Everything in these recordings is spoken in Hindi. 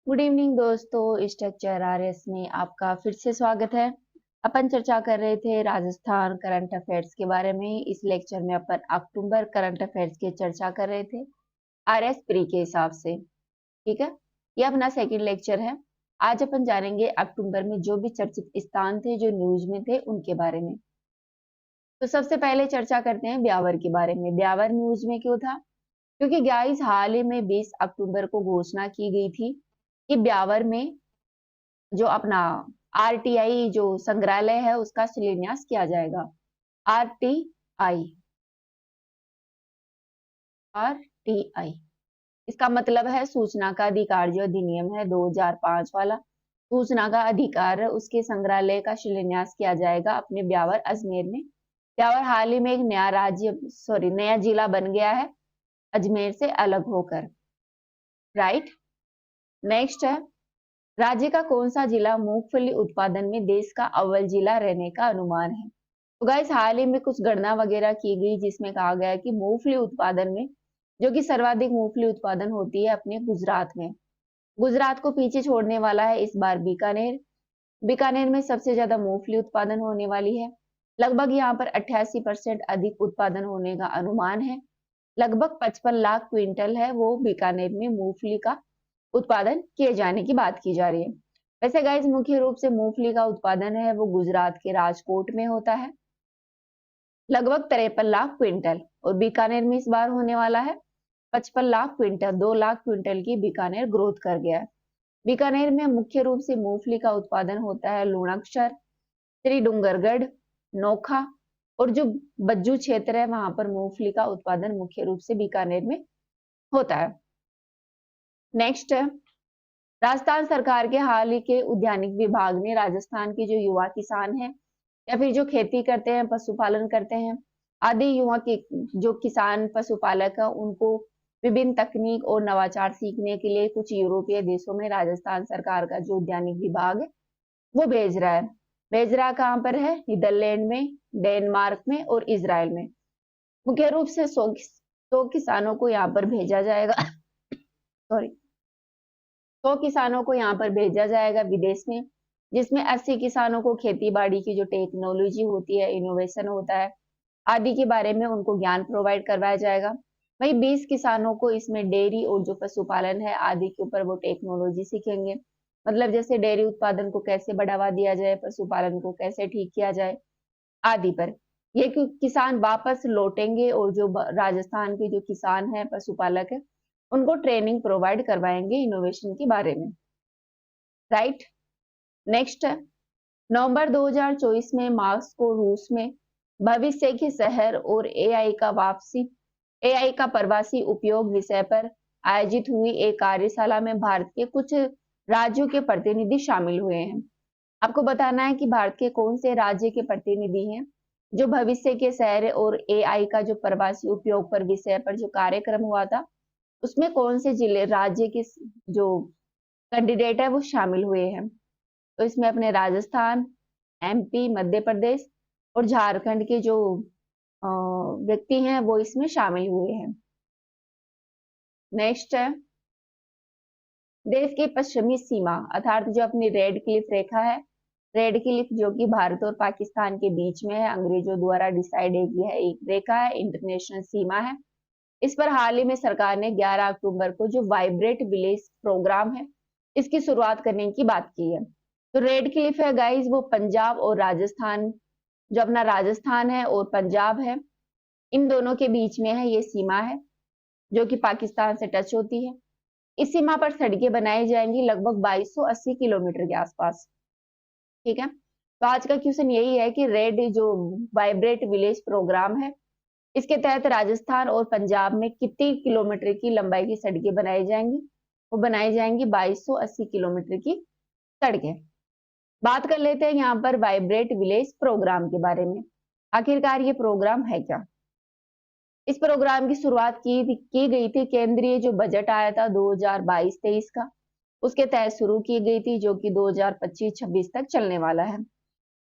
गुड इवनिंग दोस्तों, स्ट्रक्चर आरएस में आपका फिर से स्वागत है। अपन चर्चा कर रहे थे राजस्थान करंट अफेयर्स के बारे में। इस लेक्चर में अपन अक्टूबर करंट अफेयर्स की चर्चा कर रहे थे आरएस प्री के हिसाब से। ठीक है, ये अपना सेकंड लेक्चर है। आज अपन जानेंगे अक्टूबर में जो भी चर्चित स्थान थे जो न्यूज में थे उनके बारे में। तो सबसे पहले चर्चा करते हैं ब्यावर के बारे में। ब्यावर न्यूज में क्यों था? क्योंकि गाइस हाल ही में 20 अक्टूबर को घोषणा की गई थी कि ब्यावर में जो अपना आरटीआई जो संग्रहालय है उसका शिलान्यास किया जाएगा। आरटीआई आरटीआई इसका मतलब है सूचना का अधिकार। जो अधिनियम है 2005 वाला सूचना का अधिकार, उसके संग्रहालय का शिलान्यास किया जाएगा अपने ब्यावर अजमेर में। ब्यावर हाल ही में एक नया जिला बन गया है अजमेर से अलग होकर। राइट, नेक्स्ट है राज्य का कौन सा जिला मूंगफली उत्पादन में देश का अव्वल जिला रहने का अनुमान है? तो गाइस हाल ही में कुछ गणना वगैरह की गई जिसमें कहा गया कि मूंगफली उत्पादन में जो कि सर्वाधिक मूंगफली उत्पादन होती है अपने गुजरात में। गुजरात को पीछे छोड़ने वाला है इस बार बीकानेर। बीकानेर में सबसे ज्यादा मूंगफली उत्पादन होने वाली है। लगभग यहाँ पर 88% अधिक उत्पादन होने का अनुमान है। लगभग 55 लाख क्विंटल है वो बीकानेर में मूंगफली का उत्पादन किए जाने की बात की जा रही है। वैसे गाइस मुख्य रूप से मूंगफली का उत्पादन है वो गुजरात के राजकोट में होता है, लगभग 53 लाख क्विंटल। और बीकानेर में इस बार होने वाला है 55 लाख क्विंटल। 2 लाख क्विंटल की बीकानेर ग्रोथ कर गया है। बीकानेर में मुख्य रूप से मूंगफली का उत्पादन होता है लूणाक्षर, श्री डूंगरगढ़, नोखा और जो बज्जू क्षेत्र है वहां पर मूंगफली का उत्पादन मुख्य रूप से बीकानेर में होता है। नेक्स्ट है राजस्थान सरकार के हाल ही के उद्यानिक विभाग ने राजस्थान के जो युवा किसान हैं या फिर जो खेती करते हैं, पशुपालन करते हैं आदि युवा के जो किसान पशुपालक है उनको विभिन्न तकनीक और नवाचार सीखने के लिए कुछ यूरोपीय देशों में राजस्थान सरकार का जो उद्यानिक विभाग है वो भेज रहा है। भेज रहा कहाँ पर है? नीदरलैंड में, डेनमार्क में और इजराइल में। मुख्य रूप से 100 किसानों को यहाँ पर भेजा जाएगा सॉरी 100 किसानों को यहाँ पर भेजा जाएगा विदेश में, जिसमें 80 किसानों को खेती बाड़ी की जो टेक्नोलॉजी होती है, इनोवेशन होता है आदि के बारे में उनको ज्ञान प्रोवाइड करवाया जाएगा। वहीं 20 किसानों को इसमें डेयरी और जो पशुपालन है आदि के ऊपर वो टेक्नोलॉजी सीखेंगे। मतलब जैसे डेयरी उत्पादन को कैसे बढ़ावा दिया जाए, पशुपालन को कैसे ठीक किया जाए आदि पर ये किसान वापस लौटेंगे और जो राजस्थान के जो किसान है, पशुपालक है, उनको ट्रेनिंग प्रोवाइड करवाएंगे इनोवेशन के बारे में। राइट, नेक्स्ट है नवंबर 2024 में मॉस्को रूस में भविष्य के शहर और एआई का प्रवासी उपयोग विषय पर आयोजित हुई एक कार्यशाला में भारत के कुछ राज्यों के प्रतिनिधि शामिल हुए हैं। आपको बताना है कि भारत के कौन से राज्य के प्रतिनिधि हैं जो भविष्य के शहर और एआई का जो प्रवासी उपयोग पर विषय पर जो कार्यक्रम हुआ था उसमें कौन से जिले राज्य के जो कैंडिडेट है वो शामिल हुए हैं। तो इसमें अपने राजस्थान, एमपी, मध्य प्रदेश और झारखंड के जो व्यक्ति हैं वो इसमें शामिल हुए हैं। नेक्स्ट है देश की पश्चिमी सीमा अर्थात जो अपनी रेड क्लिफ रेखा है, रेड क्लिफ जो कि भारत और पाकिस्तान के बीच में है, अंग्रेजों द्वारा डिसाइड किया है एक रेखा है, इंटरनेशनल सीमा है। इस पर हाल ही में सरकार ने 11 अक्टूबर को जो वाइब्रेट विलेज प्रोग्राम है इसकी शुरुआत करने की बात की है। तो रेड क्लिफ है गाइस वो पंजाब और राजस्थान, जो अपना राजस्थान है और पंजाब है, इन दोनों के बीच में है ये सीमा है जो कि पाकिस्तान से टच होती है। इस सीमा पर सड़कें बनाई जाएंगी लगभग 2280 किलोमीटर के आसपास। ठीक है, तो आज का क्वेश्चन यही है कि रेड जो वाइब्रेट विलेज प्रोग्राम है इसके तहत राजस्थान और पंजाब में कितनी किलोमीटर की लंबाई की सड़कें बनाई जाएंगी? वो बनाई जाएंगी 2280 किलोमीटर की सड़कें। बात कर लेते हैं यहाँ पर वाइब्रेट विलेज प्रोग्राम के बारे में। आखिरकार ये प्रोग्राम है क्या? इस प्रोग्राम की शुरुआत की गई थी केंद्रीय जो बजट आया था 2022-23 का, उसके तहत शुरू की गई थी जो कि 2025-26 तक चलने वाला है।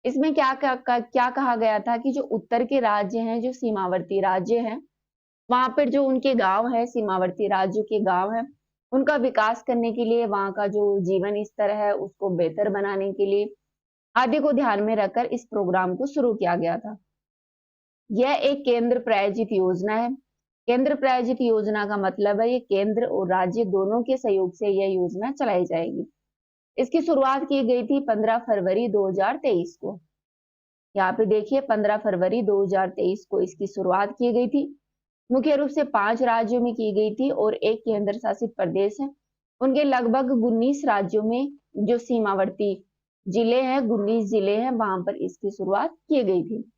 इसमें क्या कहा गया था कि जो उत्तर के राज्य हैं, जो सीमावर्ती राज्य हैं, वहां पर जो उनके गांव है, सीमावर्ती राज्यों के गांव हैं, उनका विकास करने के लिए, वहाँ का जो जीवन स्तर है उसको बेहतर बनाने के लिए आदि को ध्यान में रखकर इस प्रोग्राम को शुरू किया गया था। यह एक केंद्र प्रायोजित योजना है। केंद्र प्रायोजित योजना का मतलब है ये केंद्र और राज्य दोनों के सहयोग से यह योजना चलाई जाएगी। इसकी शुरुआत की गई थी 15 फरवरी 2023 को। यहाँ पे देखिए 15 फरवरी 2023 को इसकी शुरुआत की गई थी। मुख्य रूप से 5 राज्यों में की गई थी और एक केंद्र शासित प्रदेश है। उनके लगभग 19 राज्यों में जो सीमावर्ती जिले हैं, 19 जिले हैं, वहां पर इसकी शुरुआत की गई थी।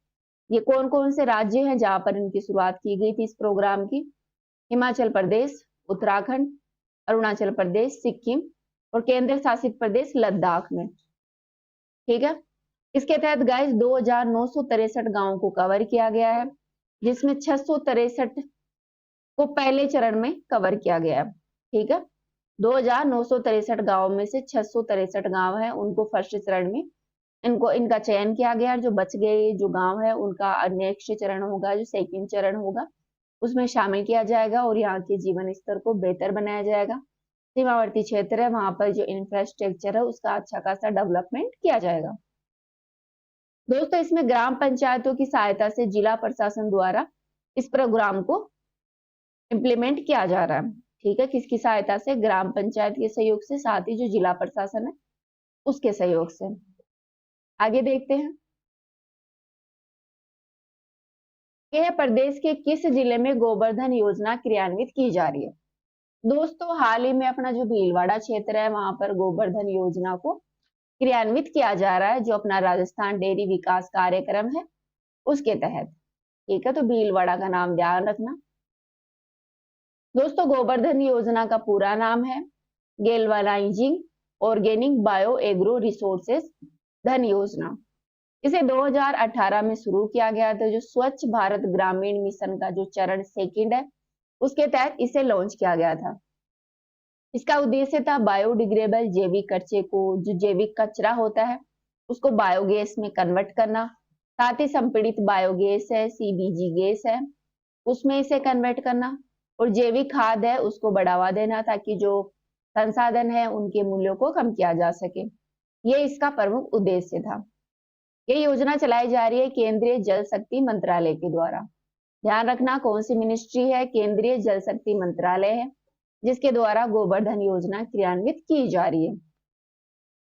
ये कौन कौन से राज्य हैं जहां पर इनकी शुरुआत की गई थी इस प्रोग्राम की? हिमाचल प्रदेश, उत्तराखंड, अरुणाचल प्रदेश, सिक्किम और केंद्र शासित प्रदेश लद्दाख में। ठीक है। इसके तहत गाइस 2963 गांवों को कवर किया गया है, जिसमें 663 को पहले चरण में कवर किया गया है। ठीक है। 2963 गांवों में से 663 गांव हैं, उनको फर्स्ट चरण में इनका चयन किया गया। जो बच गए जो गांव है उनका नेक्स्ट चरण होगा, जो सेकंड चरण होगा, उसमें शामिल किया जाएगा और यहाँ के जीवन स्तर को बेहतर बनाया जाएगा। सीमावर्ती क्षेत्र है, वहां पर जो इंफ्रास्ट्रक्चर है उसका अच्छा खासा डेवलपमेंट किया जाएगा। दोस्तों, इसमें ग्राम पंचायतों की सहायता से जिला प्रशासन द्वारा इस प्रोग्राम को इम्प्लीमेंट किया जा रहा है। ठीक है। किसकी सहायता से? ग्राम पंचायत के सहयोग से, साथ ही जो जिला प्रशासन है उसके सहयोग से। आगे देखते हैं। यह प्रदेश के किस जिले में गोवर्धन योजना क्रियान्वित की जा रही है? दोस्तों, हाल ही में अपना जो भीलवाड़ा क्षेत्र है वहां पर गोवर्धन योजना को क्रियान्वित किया जा रहा है, जो अपना राजस्थान डेयरी विकास कार्यक्रम है उसके तहत। ठीक है। तो भीलवाड़ा का नाम ध्यान रखना। दोस्तों, गोवर्धन योजना का पूरा नाम है galvanising organic bio agro resources धन योजना। इसे 2018 में शुरू किया गया था। जो स्वच्छ भारत ग्रामीण मिशन का जो चरण सेकंड है उसके तहत इसे लॉन्च किया गया था। इसका उद्देश्य था बायोडिग्रेडेबल जैविक कचरे को, जो जैविक कचरा होता है उसको बायोगैस में कन्वर्ट करना, साथ ही संपीड़ित बायोगैस है, सीबीजी गैस है, उसमें इसे कन्वर्ट करना, और जैविक खाद है उसको बढ़ावा देना ताकि जो संसाधन है उनके मूल्यों को कम किया जा सके। ये इसका प्रमुख उद्देश्य था। ये योजना चलाई जा रही है केंद्रीय जल शक्ति मंत्रालय के द्वारा। ध्यान रखना कौन सी मिनिस्ट्री है? केंद्रीय जल शक्ति मंत्रालय है, जिसके द्वारा गोवर्धन योजना क्रियान्वित की जा रही है।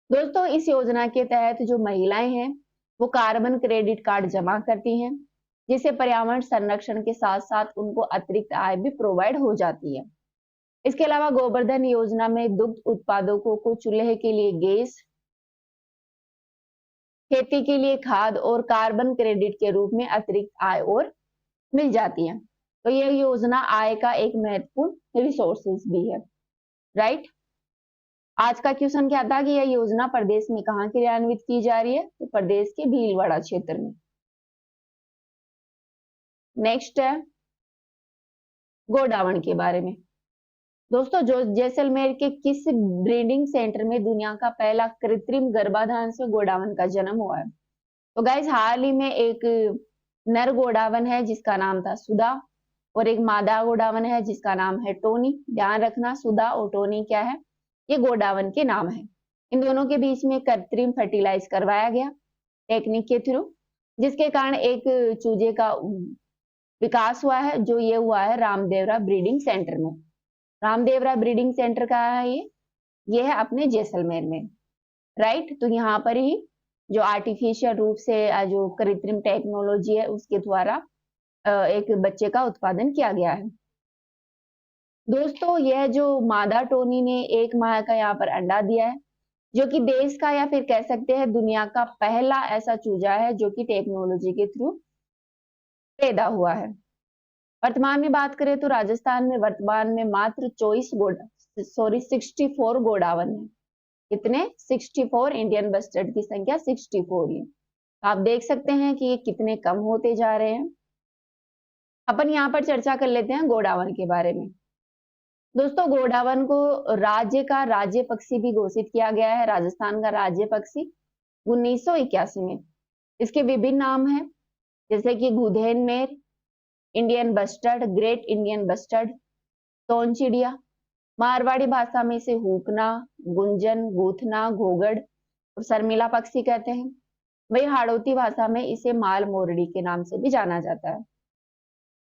दोस्तों, इस योजना के तहत जो महिलाएं हैं वो कार्बन क्रेडिट कार्ड जमा करती हैं, जिससे पर्यावरण संरक्षण के साथ साथ उनको अतिरिक्त आय भी प्रोवाइड हो जाती है। इसके अलावा गोवर्धन योजना में दुग्ध उत्पादकों को चूल्हे के लिए गैस, खेती के लिए खाद और कार्बन क्रेडिट के रूप में अतिरिक्त आय और मिल जाती है। तो यह योजना आय का एक महत्वपूर्ण रिसोर्सेज भी है। राइट। आज का क्वेश्चन क्या था कि यह योजना प्रदेश में कहाँ क्रियान्वित की जा रही है? तो प्रदेश के भीलवाड़ा क्षेत्र में। नेक्स्ट है गोडावण के बारे में। दोस्तों, जो जैसलमेर के किस ब्रीडिंग सेंटर में दुनिया का पहला कृत्रिम गर्भाधान से गोडावण का जन्म हुआ है? तो गाइज, हाल ही में एक नर गोडावण है जिसका नाम था सुधा, और एक मादा गोडावण है जिसका नाम है टोनी। ध्यान रखना सुधा और टोनी क्या है? ये गोडावण के नाम है। इन दोनों के बीच में कृत्रिम फर्टिलाइज करवाया गया टेक्निक के थ्रू, जिसके कारण एक चूजे का विकास हुआ है, जो ये हुआ है रामदेवरा ब्रीडिंग सेंटर में। रामदेवरा ब्रीडिंग सेंटर कहाँ है? ये है अपने जैसलमेर में। राइट। तो यहाँ पर ही जो आर्टिफिशियल रूप से जो कृत्रिम टेक्नोलॉजी है उसके द्वारा एक बच्चे का उत्पादन किया गया है। दोस्तों, यह जो मादा टोनी ने 1 माह का यहाँ पर अंडा दिया है, जो कि देश का या फिर कह सकते हैं दुनिया का पहला ऐसा चूजा है जो कि टेक्नोलॉजी के थ्रू पैदा हुआ है। वर्तमान में बात करें तो राजस्थान में वर्तमान में मात्र 64 गोडावण है। कितने? 64। इंडियन बस्टर्ड की संख्या 64 है। आप देख सकते हैं कि ये कितने कम होते जा रहे हैं। अपन यहाँ पर चर्चा कर लेते हैं गोडावण के बारे में। दोस्तों, गोडावण को राज्य का राज्य पक्षी भी घोषित किया गया है, राजस्थान का राज्य पक्षी 1981 में। इसके विभिन्न नाम हैं, जैसे कि गुधेनमेर, Indian bustard, great Indian bustard, सोनचिड़िया, मारवाड़ी भाषा में इसे हुकना, गुंजन, गूथना, घोगड़ और शर्मिला पक्षी कहते हैं। वही हाड़ौती भाषा में इसे माल मोरडी के नाम से भी जाना जाता है।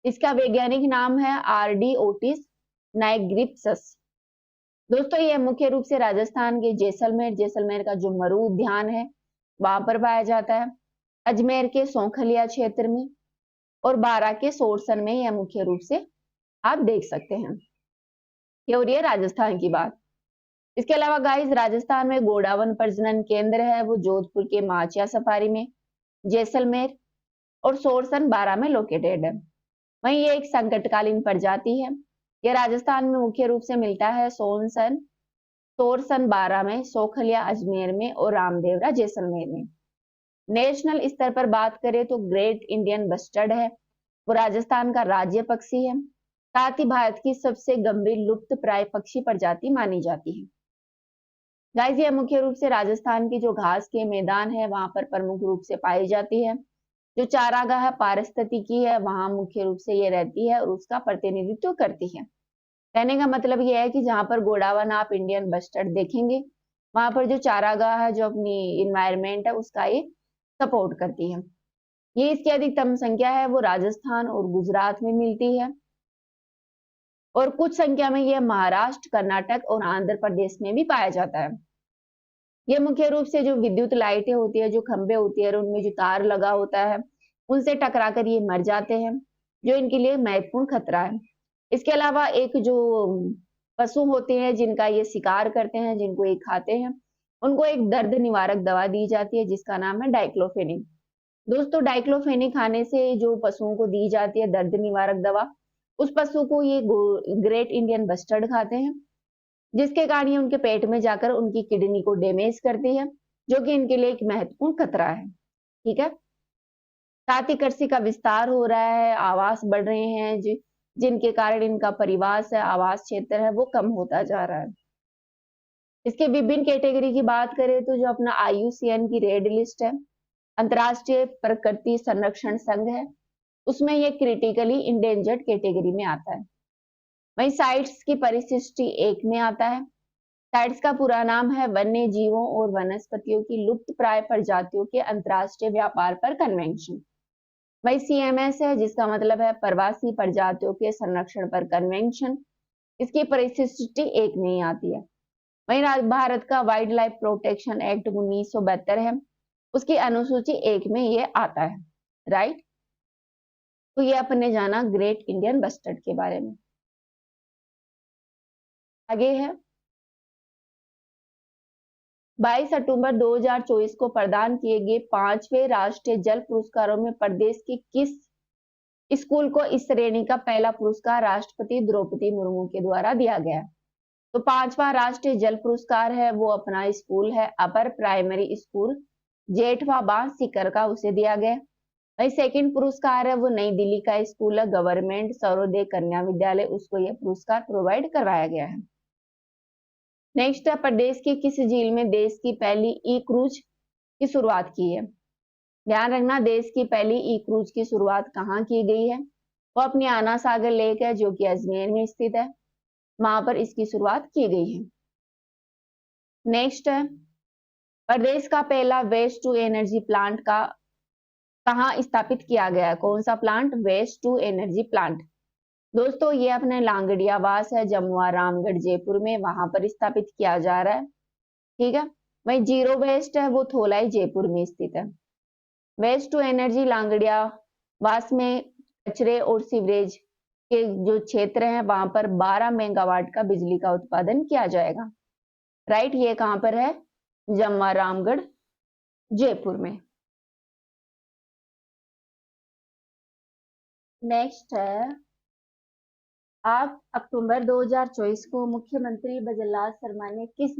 इसका वैज्ञानिक नाम है आरडी ओटिस नाइग्रिप्सस। दोस्तों ये मुख्य रूप से राजस्थान के जैसलमेर का जो मरु उद्यान है वहां पर पाया जाता है, अजमेर के सौखलिया क्षेत्र में और बारा के सोरसन में यह मुख्य रूप से आप देख सकते हैं। ये हो रही है राजस्थान की बात। इसके अलावा गाइस राजस्थान में गोडावन प्रजनन केंद्र है, वो जोधपुर के माचिया सफारी में, जैसलमेर और सोरसन बारा में लोकेटेड है। वहीं ये एक संकटकालीन प्रजाति है। यह राजस्थान में मुख्य रूप से मिलता है सोनसन सोरसन बारा में, सोखलिया अजमेर में और रामदेवरा जैसलमेर में। नेशनल स्तर पर बात करें तो ग्रेट इंडियन बस्टर्ड है, वो राजस्थान का राज्य पक्षी है, साथ ही भारत की सबसे गंभीर लुप्त प्राय पक्षी प्रजाति मानी जाती है। गाइस ये मुख्य रूप से राजस्थान की जो घास के मैदान है वहां पर प्रमुख रूप से पाई जाती है। जो चारागाह पारिस्थितिकी है वहां मुख्य रूप से ये रहती है और उसका प्रतिनिधित्व करती है। कहने का मतलब ये है कि जहां पर गोडावन आप इंडियन बस्टर्ड देखेंगे वहां पर जो चारागाह है, जो अपनी इन्वायरमेंट है उसका ये सपोर्ट करती है। ये इसकी अधिकतम संख्या है वो राजस्थान और गुजरात में मिलती है और कुछ संख्या में यह महाराष्ट्र, कर्नाटक और आंध्र प्रदेश में भी पाया जाता है। ये मुख्य रूप से जो विद्युत लाइटें होती है, जो खंभे होती है और उनमें जो तार लगा होता है उनसे टकराकर ये मर जाते हैं, जो इनके लिए महत्वपूर्ण खतरा है। इसके अलावा एक जो पशु होते हैं जिनका ये शिकार करते हैं, जिनको ये खाते हैं, उनको एक दर्द निवारक दवा दी जाती है जिसका नाम है डाइक्लोफेनिक। दोस्तों डाइक्लोफेनिक खाने से जो पशुओं को दी जाती है दर्द निवारक दवा, उस पशु को ये ग्रेट इंडियन बस्टर्ड खाते हैं, जिसके कारण ये उनके पेट में जाकर उनकी किडनी को डैमेज करती है, जो कि इनके लिए एक महत्वपूर्ण खतरा है। ठीक है, साथ ही कृषि का विस्तार हो रहा है, आवास बढ़ रहे हैं, जिनके कारण इनका परिवास है, आवास क्षेत्र है वो कम होता जा रहा है। इसके विभिन्न कैटेगरी की बात करें तो जो अपना IUCN की रेड लिस्ट है, अंतरराष्ट्रीय प्रकृति संरक्षण संघ है, उसमें ये क्रिटिकली इंडेंजर्ड कैटेगरी में आता है। वहीं साइट्स की परिशिष्टि 1 में आता है। साइट्स का पूरा नाम है वन्य जीवों और वनस्पतियों की लुप्त प्राय प्रजातियों के अंतरराष्ट्रीय व्यापार पर कन्वेंशन। वही CMS है जिसका मतलब है प्रवासी प्रजातियों के संरक्षण पर कन्वेंशन। इसकी परिशिष्टि 1 में ही आती है। वहीं भारत का वाइल्ड लाइफ प्रोटेक्शन एक्ट 1972 है, उसकी अनुसूची 1 में ये आता है। राइट, तो ये अपने जाना ग्रेट इंडियन बस्टर्ड के बारे में। आगे है 22 अक्टूबर 2024 को प्रदान किए गए 5वें राष्ट्रीय जल पुरस्कारों में प्रदेश के किस स्कूल को इस श्रेणी का पहला पुरस्कार राष्ट्रपति द्रौपदी मुर्मू के द्वारा दिया गया? तो 5वां राष्ट्रीय जल पुरस्कार है वो अपना स्कूल है अपर प्राइमरी स्कूल जेठवा बांध सीकर का, उसे दिया गया। वही सेकंड पुरस्कार है वो नई दिल्ली का स्कूल है गवर्नमेंट सर्वोदय कन्या विद्यालय, उसको यह पुरस्कार प्रोवाइड करवाया गया है। नेक्स्ट है प्रदेश की किस झील में देश की पहली ई क्रूज की शुरुआत की है? ध्यान रखना देश की पहली ई क्रूज की शुरुआत कहाँ की गई है? वो अपनी आना सागर लेक है जो कि अजमेर में स्थित है, वहां पर इसकी शुरुआत की गई है। नेक्स्ट है प्रदेश का पहला वेस्ट टू एनर्जी प्लांट का कहाँ स्थापित किया गया है? कौन सा plant? Waste to energy plant. दोस्तों ये अपने लांगड़ियावास है जमुआ रामगढ़ जयपुर में, वहां पर स्थापित किया जा रहा है। ठीक है, वही जीरो वेस्ट है वो थोलाई जयपुर में स्थित है। वेस्ट टू एनर्जी लांगड़ियावास में कचरे और सीवरेज के जो क्षेत्र हैं वहां पर 12 मेगावाट का बिजली का उत्पादन किया जाएगा। राइट, ये कहां पर है? जमुआ रामगढ़ जयपुर में। नेक्स्ट है 8 अक्टूबर 2024 को मुख्यमंत्री बजरलाल शर्मा ने किस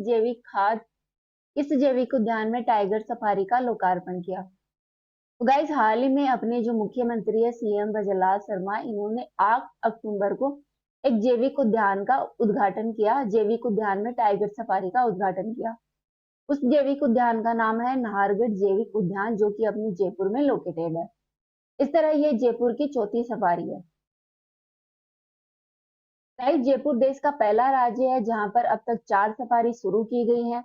जैविक उद्यान में टाइगर सफारी का लोकार्पण किया? तो गाइस हाल ही में अपने जो मुख्यमंत्री है CM बजरलाल शर्मा, इन्होंने 8 अक्टूबर को एक जैविक उद्यान का उद्घाटन किया। जैविक उद्यान में टाइगर सफारी का उद्घाटन किया। उस जैविक उद्यान का नाम है नाहरगढ़ जैविक उद्यान, जो कि अपनी जयपुर में लोकेटेड है। इस तरह ये जयपुर की चौथी सफारी है। गाइस जयपुर देश का पहला राज्य है जहां पर अब तक 4 सफारी शुरू की गई हैं,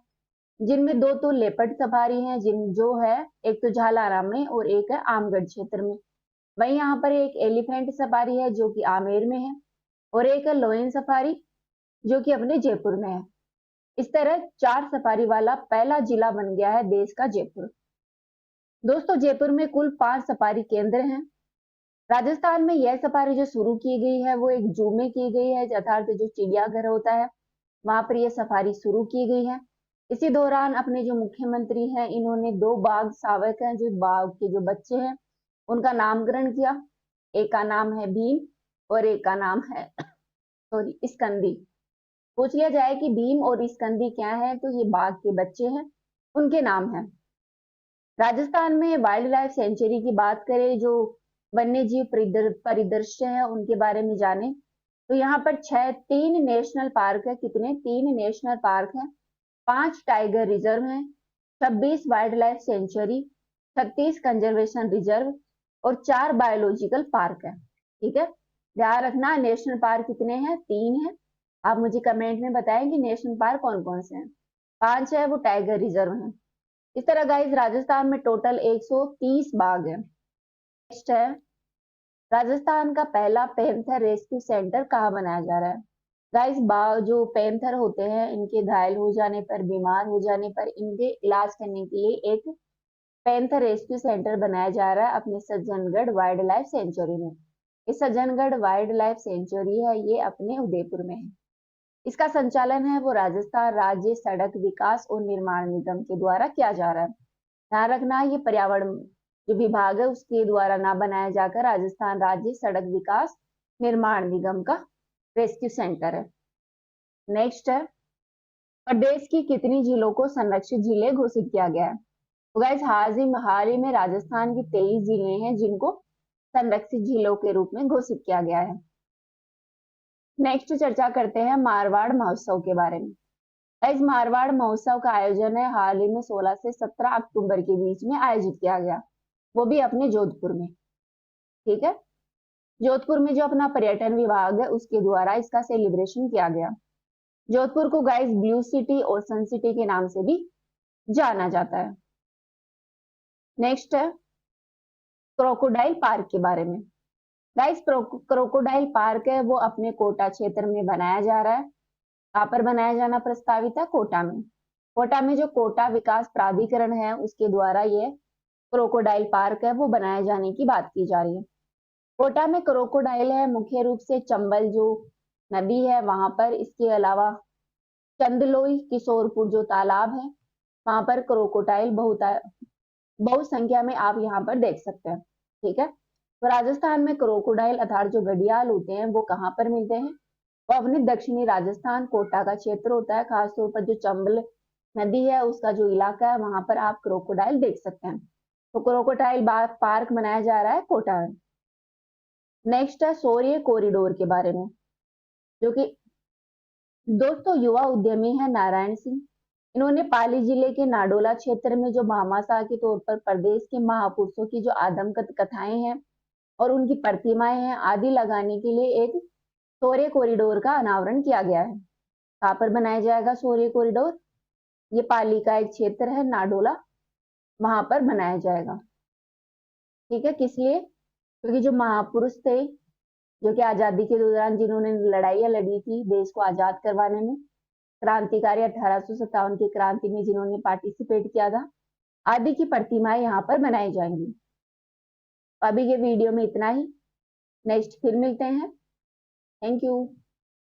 जिनमें 2 तो लेपर्ड सफारी हैं जिन जो है, एक तो झालाराम में और एक है आमगढ़ क्षेत्र में। वहीं यहाँ पर एक एलिफेंट सफारी है जो कि आमेर में है, और एक है लोयन सफारी जो कि अपने जयपुर में है। इस तरह 4 सफारी वाला पहला जिला बन गया है देश का जयपुर। दोस्तों जयपुर में कुल 5 सफारी केंद्र हैं। राजस्थान में यह सफारी जो शुरू की गई है वो एक जू में की गई है, अर्थात जो चिड़ियाघर होता है वहां पर यह सफारी शुरू की गई है। इसी दौरान अपने जो मुख्यमंत्री हैं इन्होंने 2 बाघ शावक हैं, जो बाघ के जो बच्चे हैं उनका नामकरण किया। एक का नाम है भीम और एक का नाम है सॉरी स्कंदी। पूछ लिया जाए कि भीम और स्कंदी क्या है, तो ये बाघ के बच्चे हैं, उनके नाम है। राजस्थान में वाइल्ड लाइफ सेंचुरी की बात करें, जो वन्य जीव परिदृश्य है उनके बारे में जाने, तो यहाँ पर 3 नेशनल पार्क है। कितने? 3 नेशनल पार्क है, 5 टाइगर रिजर्व हैं, 26 wild life sanctuary, 36 conservation reserve और 4 बायोलॉजिकल पार्क है। ठीक है, ध्यान रखना नेशनल पार्क कितने हैं? 3 है। आप मुझे कमेंट में बताएं कि नेशनल पार्क कौन कौन से हैं। 5 है वो टाइगर रिजर्व है। इस तरह गाइस राजस्थान में टोटल 130 बाघ है। नेक्स्ट है, राजस्थान का पहला पैंथर रेस्क्यू सेंटर कहाँ बनाया जा रहा है? गाइस जो पैंथर होते हैं इनके घायल हो जाने पर, बीमार हो जाने पर इनके इलाज करने के लिए एक पैंथर रेस्क्यू सेंटर बनाया जा रहा है अपने सज्जनगढ़ वाइल्ड लाइफ सेंचुरी में। ये सज्जनगढ़ वाइल्ड लाइफ सेंचुरी है, ये अपने उदयपुर में है। इसका संचालन है वो राजस्थान राज्य सड़क विकास और निर्माण निगम के द्वारा किया जा रहा है। ध्यान रखना ये पर्यावरण जो विभाग है उसके द्वारा ना बनाया जाकर राजस्थान राज्य सड़क विकास निर्माण निगम का रेस्क्यू सेंटर है। नेक्स्ट है, प्रदेश की कितनी झीलों को संरक्षित झीलें घोषित किया गया है? तो गाइस हाल ही में राजस्थान की 23 झीलें हैं जिनको संरक्षित झीलों के रूप में घोषित किया गया है। नेक्स्ट चर्चा करते हैं मारवाड़ महोत्सव के बारे में। इस मारवाड़ महोत्सव का आयोजन है हाल ही में 16 से 17 अक्टूबर के बीच में आयोजित किया गया, वो भी अपने जोधपुर में। ठीक है, जोधपुर में जो अपना पर्यटन विभाग है उसके द्वारा इसका सेलिब्रेशन किया गया। जोधपुर को गाइस ब्लू सिटी और सन सिटी के नाम से भी जाना जाता है। नेक्स्ट है क्रोकोडाइल पार्क के बारे में। गाइस क्रोकोडाइल पार्क है वो अपने कोटा क्षेत्र में बनाया जा रहा है। कहाँ पर बनाया जाना प्रस्तावित है? कोटा में। कोटा में जो कोटा विकास प्राधिकरण है उसके द्वारा ये क्रोकोडाइल पार्क है वो बनाए जाने की बात की जा रही है। कोटा में क्रोकोडाइल है मुख्य रूप से चंबल जो नदी है वहां पर, इसके अलावा चंदलोई किशोरपुर जो तालाब है वहां पर क्रोकोडाइल बहुत संख्या में आप यहाँ पर देख सकते हैं। ठीक है, तो राजस्थान में क्रोकोडाइल अर्थात जो घड़ियाल होते हैं वो कहाँ पर मिलते हैं? वो अपने दक्षिणी राजस्थान कोटा का क्षेत्र होता है, खासतौर पर जो चंबल नदी है उसका जो इलाका है वहां पर आप क्रोकोडाइल देख सकते हैं। तो क्रोकोडाइल पार्क बनाया जा रहा है कोटा में। नेक्स्ट है सौर्य कॉरिडोर के बारे में, जो कि दोस्तों युवा उद्यमी है नारायण सिंह। इन्होंने पाली जिले के नाडोला क्षेत्र में जो भामाशाह के तौर पर प्रदेश के महापुरुषों की जो आदमकद कथाएं हैं और उनकी प्रतिमाएं हैं आदि लगाने के लिए एक सौर्य कॉरिडोर का अनावरण किया गया है। कहाँ पर बनाया जाएगा सौर्य कॉरिडोर? ये पाली का एक क्षेत्र है नाडोला, वहां पर बनाया जाएगा। ठीक है, किस लिए? क्योंकि जो महापुरुष थे जो कि आजादी के दौरान जिन्होंने लड़ाइयां लड़ी थी देश को आजाद करवाने में, क्रांतिकारी 1857 की क्रांति में जिन्होंने पार्टिसिपेट किया था, आदि की प्रतिमाएं यहाँ पर बनाई जाएंगी। अभी के वीडियो में इतना ही, नेक्स्ट फिर मिलते हैं। Thank you.